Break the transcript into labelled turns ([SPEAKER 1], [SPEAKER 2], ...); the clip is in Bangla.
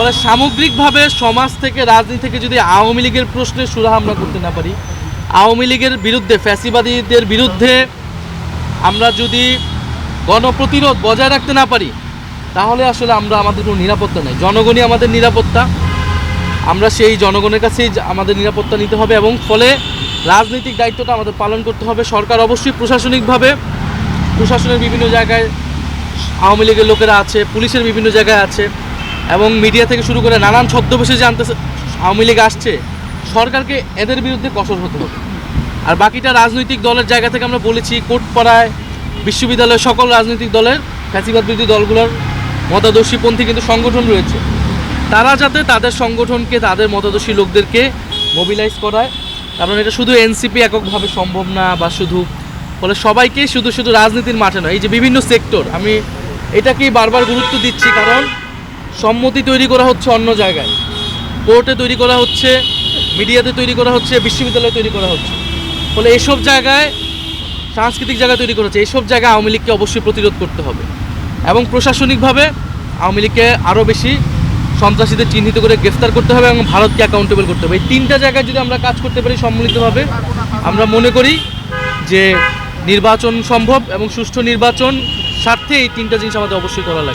[SPEAKER 1] ফলে সামগ্রিকভাবে সমাজ থেকে রাজনীতি থেকে যদি আওয়ামী লীগের প্রশ্নে সুরাহা আমরা করতে না পারি, আওয়ামী লীগের বিরুদ্ধে ফ্যাসিবাদীদের বিরুদ্ধে আমরা যদি গণপ্রতিরোধ বজায় রাখতে না পারি, তাহলে আসলে আমাদের কোনো নিরাপত্তা নেই। জনগণই আমাদের নিরাপত্তা। আমরা সেই জনগণের কাছেই আমাদের নিরাপত্তা নিতে হবে এবং ফলে রাজনৈতিক দায়িত্বটা আমাদের পালন করতে হবে। সরকার অবশ্যই প্রশাসনের বিভিন্ন জায়গায় আওয়ামী লীগের লোকেরা আছে, পুলিশের বিভিন্ন জায়গায় আছে এবং মিডিয়া থেকে শুরু করে নানান ছদ্মবেশে যে আওয়ামী লীগ আসছে, সরকারকে এদের বিরুদ্ধে কঠোর হতে হবে। আর বাকিটা রাজনৈতিক দলের জায়গা থেকে আমরা বলেছি, কোর্টপাড়ায়, বিশ্ববিদ্যালয়ের সকল রাজনৈতিক দলের ফ্যাসিবাদ বিরোধী দলগুলোর মতাদর্শীপন্থী কিন্তু সংগঠন রয়েছে, তারা যাতে তাদের সংগঠনকে, তাদের মতাদর্শী লোকদেরকে মোবিলাইজ করায়। কারণ এটা শুধু এনসিপি এককভাবে সম্ভব না, বা ফলে সবাইকে শুধু রাজনীতির মাঠে নয়, এই যে বিভিন্ন সেক্টর, আমি এটাকেই বারবার গুরুত্ব দিচ্ছি। কারণ সম্মতি তৈরি করা হচ্ছে অন্য জায়গায়, কোর্টে তৈরি করা হচ্ছে, মিডিয়াতে তৈরি করা হচ্ছে, বিশ্ববিদ্যালয়ে তৈরি করা হচ্ছে। ফলে এইসব জায়গায়, সাংস্কৃতিক জায়গায় তৈরি করা হচ্ছে, এইসব জায়গায় আওয়ামী লীগকে অবশ্যই প্রতিরোধ করতে হবে এবং প্রশাসনিকভাবে আওয়ামী লীগকে আরও বেশি সন্ত্রাসীদের চিহ্নিত করে গ্রেফতার করতে হবে এবং ভারতকে অ্যাকাউন্টেবল করতে হবে। এই তিনটা জায়গায় যদি আমরা কাজ করতে পারি সম্মিলিতভাবে, আমরা মনে করি যে নির্বাচন সম্ভব এবং সুষ্ঠু নির্বাচন স্বার্থে এই তিনটা জিনিস আমাদের অবশ্যই করা লাগে।